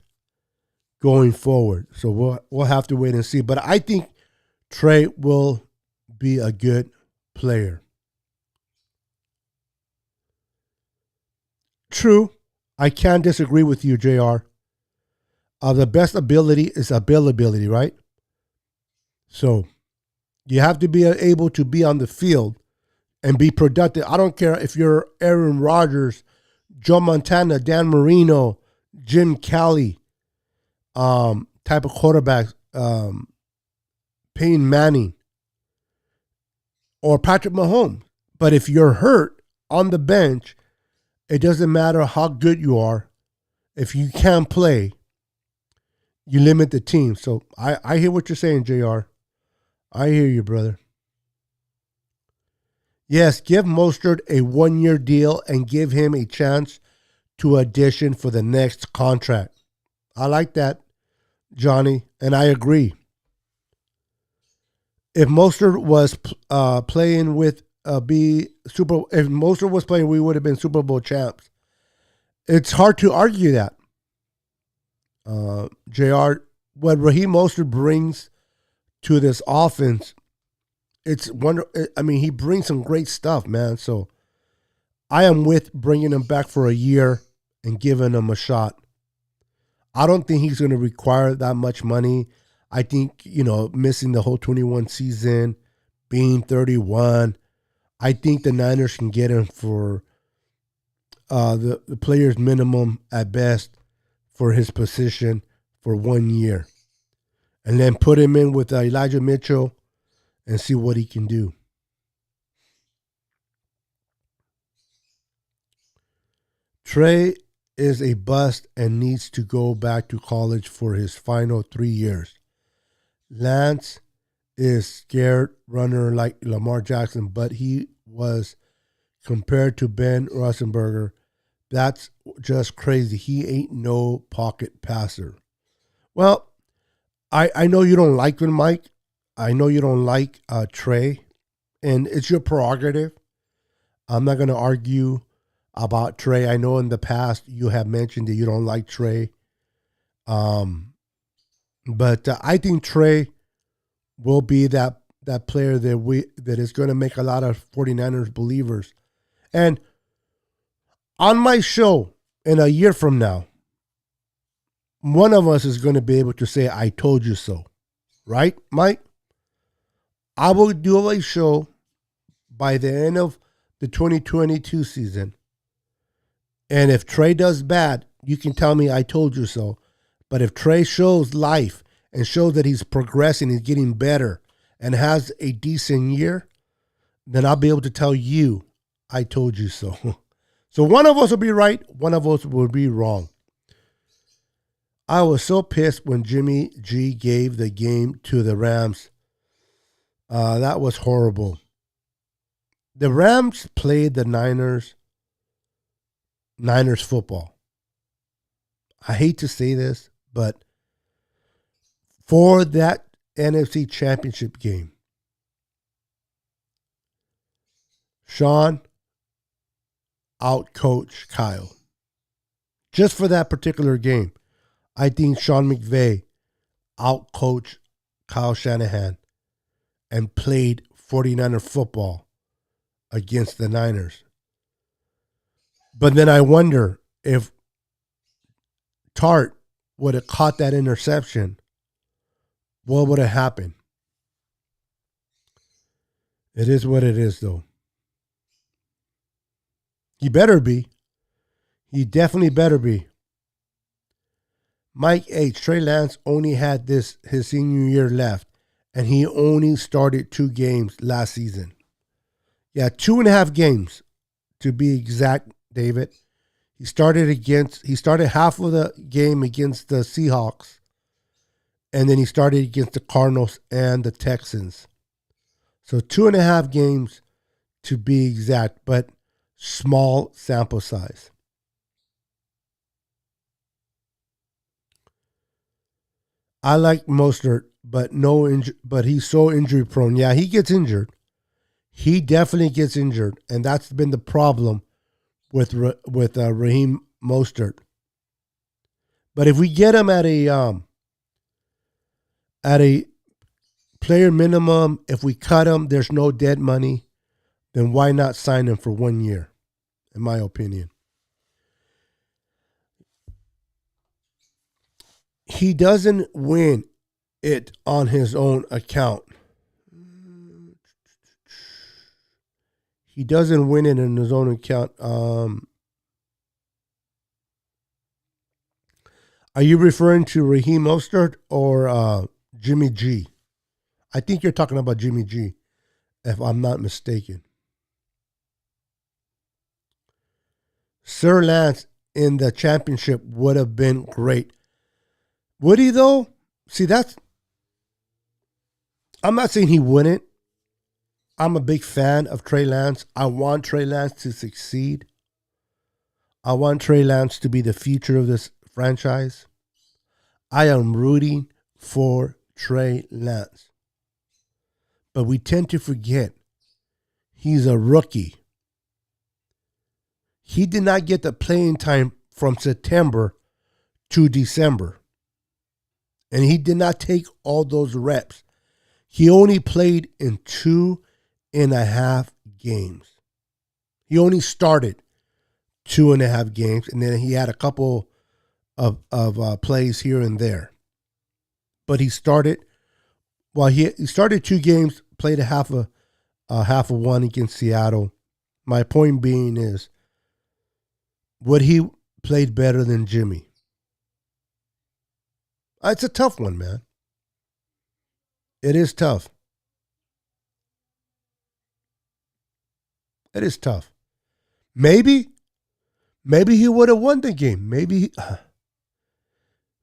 going forward. So we'll have to wait and see. But I think Trey will be a good player. True. I can't disagree with you, JR. The best ability is availability, right? So You have to be able to be on the field and be productive. I don't care if you're Aaron Rodgers, Joe Montana, Dan Marino, Jim Kelly, type of quarterback, Peyton Manning, or Patrick Mahomes. But if you're hurt on the bench, it doesn't matter how good you are. If you can't play, you limit the team. So I hear what you're saying, JR. I hear you, brother. Yes, give Mostert a 1-year deal and give him a chance to audition for the next contract. I like that, Johnny, and I agree. If Mostert was playing with if Mostert was playing, we would have been Super Bowl champs. It's hard to argue that. JR, what Raheem Mostert brings to this offense, it's wonder. I mean, he brings some great stuff, man. So I am with bringing him back for a year and giving him a shot. I don't think he's going to require that much money. I think, missing the whole 21 season, being 31, I think the Niners can get him for the player's minimum at best for his position for 1 year. And then put him in with Elijah Mitchell and see what he can do. Trey is a bust and needs to go back to college for his final 3 years. Lance is scared runner like Lamar Jackson, but he was compared to Ben Roethlisberger. That's just crazy. He ain't no pocket passer. Well, I know you don't like him, Mike. I know you don't like Trey, and it's your prerogative. I'm not going to argue about Trey. I know in the past you have mentioned that you don't like Trey. But I think Trey will be that player that is going to make a lot of 49ers believers. And on my show in a year from now, one of us is going to be able to say, I told you so. Right, Mike? I will do a show by the end of the 2022 season. And if Trey does bad, you can tell me I told you so. But if Trey shows life and shows that he's progressing, he's getting better, and has a decent year, then I'll be able to tell you I told you so. So one of us will be right, one of us will be wrong. I was so pissed when Jimmy G gave the game to the Rams. That was horrible. The Rams played the Niners football. I hate to say this, but for that NFC Championship game, Sean outcoached Kyle. Just for that particular game, I think Sean McVay outcoached Kyle Shanahan and played 49er football against the Niners. But then I wonder if Tart would have caught that interception, what would have happened? It is what it is, though. He better be. He definitely better be. Mike H. Trey Lance only had his senior year left, and he only started 2 games last season. Yeah, 2.5 games to be exact, David. He started half of the game against the Seahawks, and then he started against the Cardinals and the Texans. So 2.5 games to be exact, but small sample size. I like Mostert, but but he's so injury prone. Yeah, he gets injured. He definitely gets injured, and that's been the problem with Raheem Mostert. But if we get him at a player minimum, if we cut him, there's no dead money, then why not sign him for 1 year? In my opinion, he doesn't win it on his own account. He doesn't win it in his own account. Are you referring to Raheem Mostert or Jimmy G? I think you're talking about Jimmy G, if I'm not mistaken. Sir Lance in the championship would have been great. Would he though? See, I'm not saying he wouldn't. I'm a big fan of Trey Lance. I want Trey Lance to succeed. I want Trey Lance to be the future of this franchise. I am rooting for Trey Lance. But we tend to forget he's a rookie. He did not get the playing time from September to December. And he did not take all those reps. He only played in 2.5 games. He only started 2.5 games, and then he had a couple of plays here and there. But he started, he started 2 games, played a half of one against Seattle. My point being is, would he played better than Jimmy? It's a tough one, man. It is tough. It is tough. Maybe he would have won the game. Maybe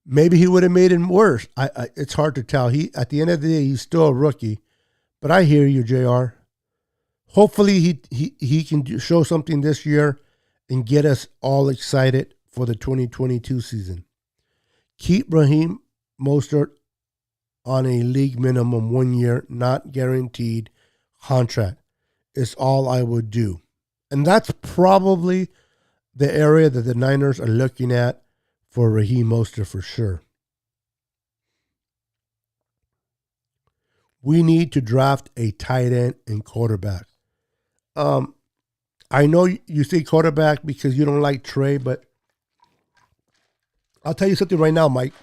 he would have made it worse. It's hard to tell. At the end of the day, he's still a rookie. But I hear you, JR. Hopefully he can show something this year and get us all excited for the 2022 season. Keep Raheem Mostert on a league minimum 1 year, not guaranteed contract. Is all I would do. And that's probably the area that the Niners are looking at for Raheem Mostert for sure. We need to draft a tight end and quarterback. I know you say quarterback because you don't like Trey, but I'll tell you something right now, Mike.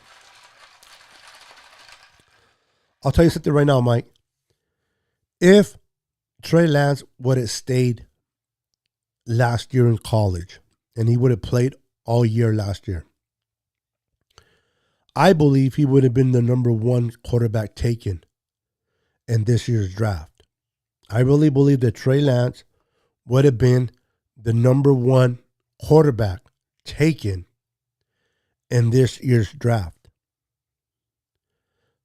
If Trey Lance would have stayed last year in college and he would have played all year last year, I believe he would have been the number 1 quarterback taken in this year's draft. I really believe that Trey Lance would have been the number 1 quarterback taken in this year's draft.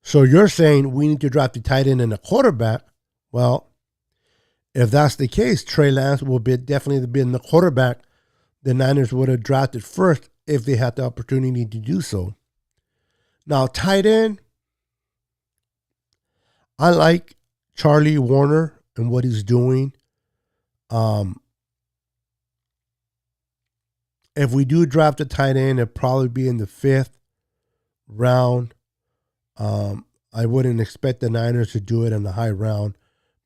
So you're saying we need to draft a tight end and a quarterback. Well, if that's the case, Trey Lance will definitely been the quarterback the Niners would have drafted first if they had the opportunity to do so. Now, tight end, I like Charlie Warner and what he's doing. If we do draft a tight end, it'd probably be in the 5th round. I wouldn't expect the Niners to do it in the high round,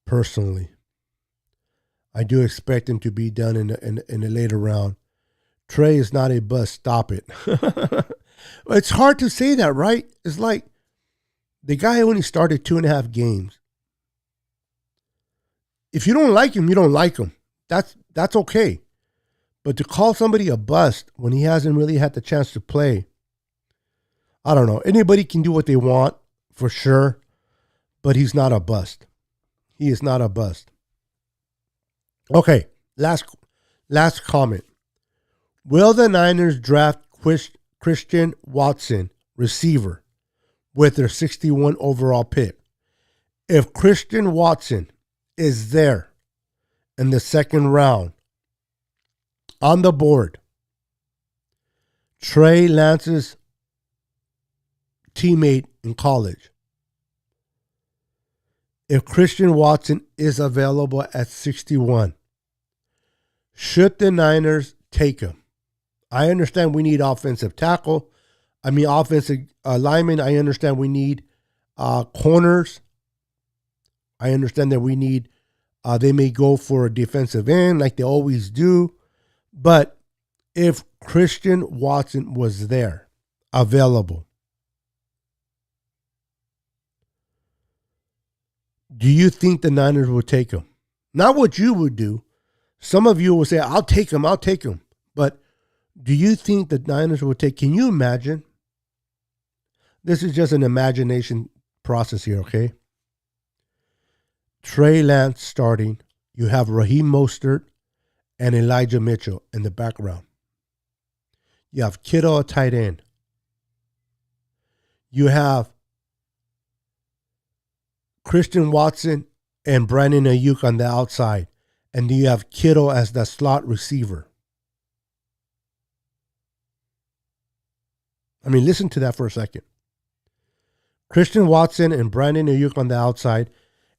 personally. I do expect him to be done in the later round. Trey is not a bust. Stop it. It's hard to say that, right? It's like the guy only started 2.5 games. If you don't like him, you don't like him. That's okay. But to call somebody a bust when he hasn't really had the chance to play, I don't know. Anybody can do what they want, for sure, but he's not a bust. He is not a bust. Okay, last comment. Will the Niners draft Christian Watson, receiver, with their 61 overall pick? If Christian Watson is there in the 2nd round, on the board, Trey Lance's teammate in college, if Christian Watson is available at 61, should the Niners take him? I understand we need offensive tackle. Offensive linemen. I understand we need corners. I understand that we need, they may go for a defensive end like they always do. But if Christian Watson was there, available, do you think the Niners would take him? Not what you would do, Some of you will say, I'll take him, I'll take him. But do you think the Niners will take? Can you imagine? This is just an imagination process here, okay? Trey Lance starting. You have Raheem Mostert and Elijah Mitchell in the background. You have Kittle at tight end. You have Christian Watson and Brandon Ayuk on the outside. And you have Kittle as the slot receiver. I mean, listen to that for a second. Christian Watson and Brandon Ayuk on the outside,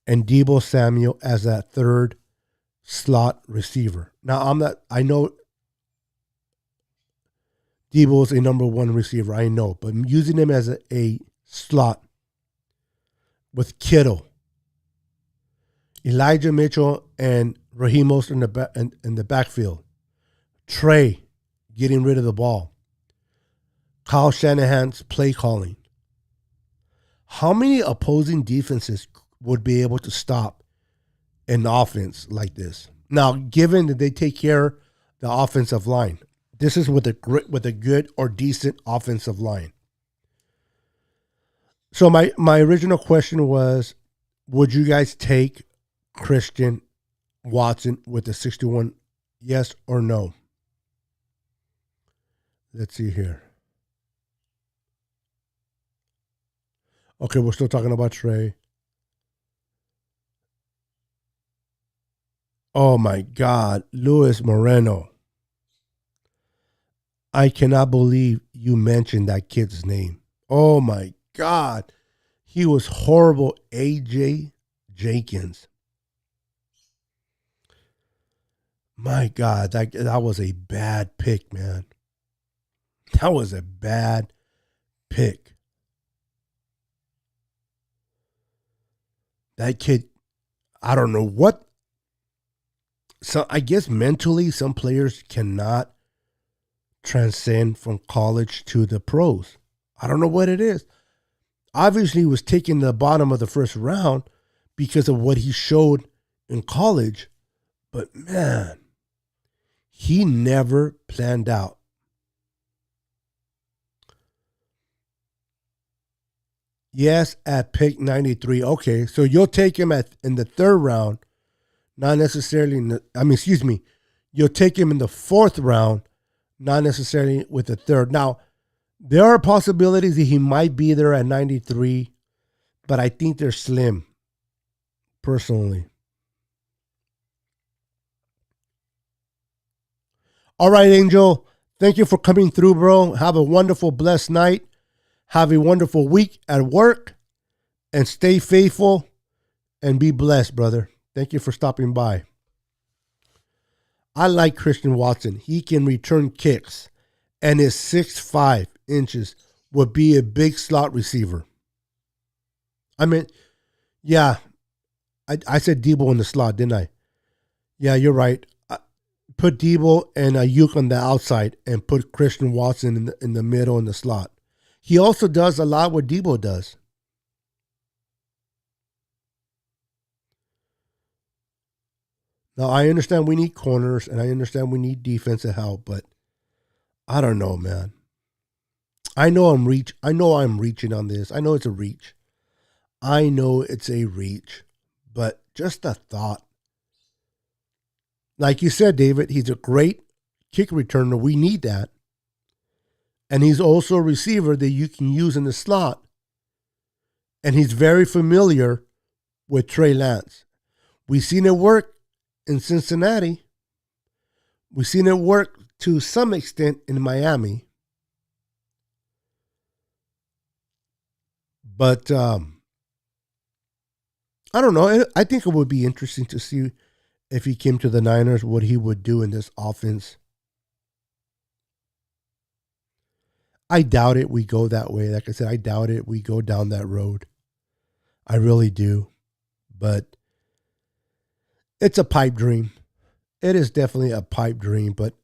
and Deebo Samuel as that third slot receiver. Now, I know Deebo's a number one receiver, I know, but I'm using him as a slot with Kittle, Elijah Mitchell, and Raheem Mostert in the backfield. Trey getting rid of the ball. Kyle Shanahan's play calling. How many opposing defenses would be able to stop an offense like this? Now, given that they take care of the offensive line, this is with a good or decent offensive line. So my original question was, would you guys take Christian Watson with the 61? Yes or no? Let's see here. Okay, we're still talking about Trey. Oh my God, Luis Moreno. I cannot believe you mentioned that kid's name. Oh my God. He was horrible. AJ Jenkins. My God, that was a bad pick, man. That was a bad pick. That kid, I don't know what. So I guess mentally some players cannot transcend from college to the pros. I don't know what it is. Obviously, he was taken the bottom of the first round because of what he showed in college. But man, he never planned out. Yes, at pick 93. Okay, so you'll take him in the third round, not necessarily you'll take him in the fourth round, not necessarily with the third. Now, there are possibilities that he might be there at 93, but I think they're slim, personally. All right, Angel. Thank you for coming through, bro. Have a wonderful, blessed night. Have a wonderful week at work. And stay faithful and be blessed, brother. Thank you for stopping by. I like Christian Watson. He can return kicks. And his 6'5" would be a big slot receiver. I mean, yeah. I said Deebo in the slot, didn't I? Yeah, you're right. Put Deebo and Ayuk on the outside and put Christian Watson in the middle in the slot. He also does a lot what Deebo does. Now, I understand we need corners and I understand we need defensive help, but I don't know, man. I know I'm reaching on this. I know it's a reach. I know it's a reach, but just a thought. Like you said, David, he's a great kick returner. We need that. And he's also a receiver that you can use in the slot. And he's very familiar with Trey Lance. We've seen it work in Cincinnati. We've seen it work to some extent in Miami. But I don't know. I think it would be interesting to see if he came to the Niners, what he would do in this offense. I doubt it we go that way. Like I said, I doubt it we go down that road. I really do. But it's a pipe dream. It is definitely a pipe dream, but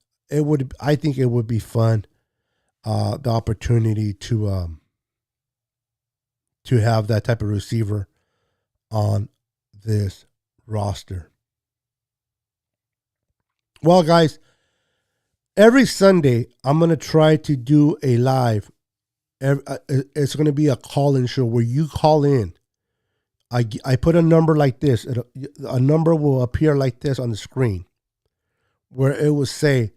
I think it would be fun, the opportunity to have that type of receiver on this roster. Well, guys, every Sunday I'm gonna try to do a live. It's gonna be a call-in show where you call in. I put a number like this. A number will appear like this on the screen, where it will say,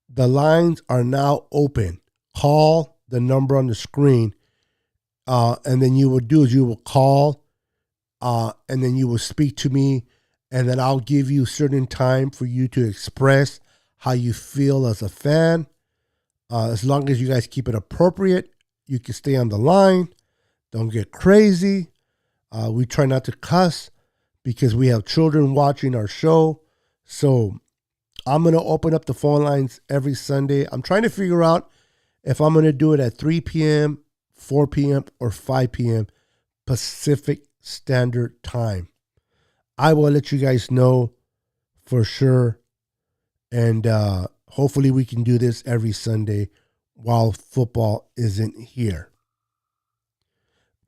"The lines are now open. Call the number on the screen." And then you will do is you will call, and then you will speak to me, and then I'll give you certain time for you to express how you feel as a fan. As long as you guys keep it appropriate, you can stay on the line. Don't get crazy. We try not to cuss because we have children watching our show. So I'm going to open up the phone lines every Sunday. I'm trying to figure out if I'm going to do it at 3 p.m., 4 p.m., or 5 p.m. Pacific Standard Time. I will let you guys know for sure. And hopefully we can do this every Sunday while football isn't here.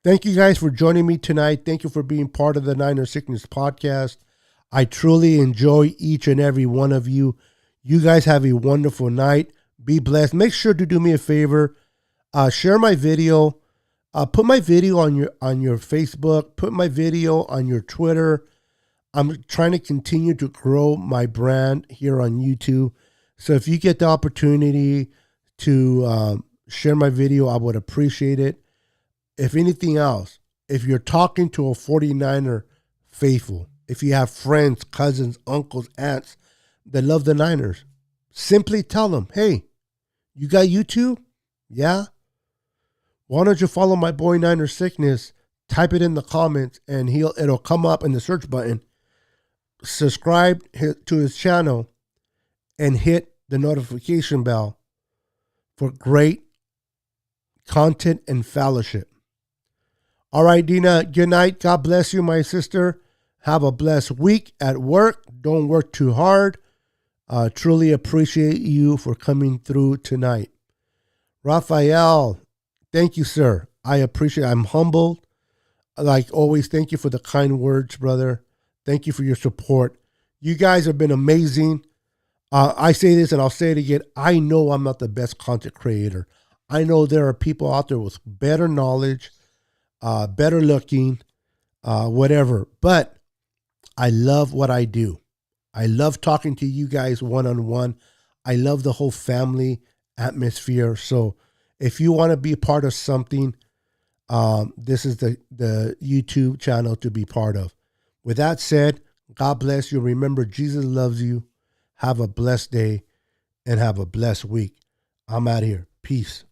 Thank you guys for joining me tonight. Thank you for being part of the Niner Sickness podcast. I truly enjoy each and every one of you. You guys have a wonderful night. Be blessed. Make sure to do me a favor. Share my video. Put my video on your Facebook. Put my video on your Twitter. I'm trying to continue to grow my brand here on YouTube. So if you get the opportunity to share my video, I would appreciate it. If anything else, if you're talking to a 49er faithful, if you have friends, cousins, uncles, aunts that love the Niners, simply tell them, hey, you got YouTube? Yeah? Why don't you follow my boy Niner Sickness? Type it in the comments and it'll come up in the search button. Subscribe to his channel and hit the notification bell for great content and fellowship. All right, Dina, good night. God bless you, my sister. Have a blessed week at work. Don't work too hard. Truly appreciate you for coming through tonight. Raphael, thank you, sir. I appreciate it. I'm humbled. Like always, thank you for the kind words, brother. Thank you for your support. You guys have been amazing. I say this and I'll say it again. I know I'm not the best content creator. I know there are people out there with better knowledge, better looking, whatever. But I love what I do. I love talking to you guys one-on-one. I love the whole family atmosphere. So if you want to be a part of something, this is the YouTube channel to be part of. With that said, God bless you. Remember, Jesus loves you. Have a blessed day and have a blessed week. I'm out of here. Peace.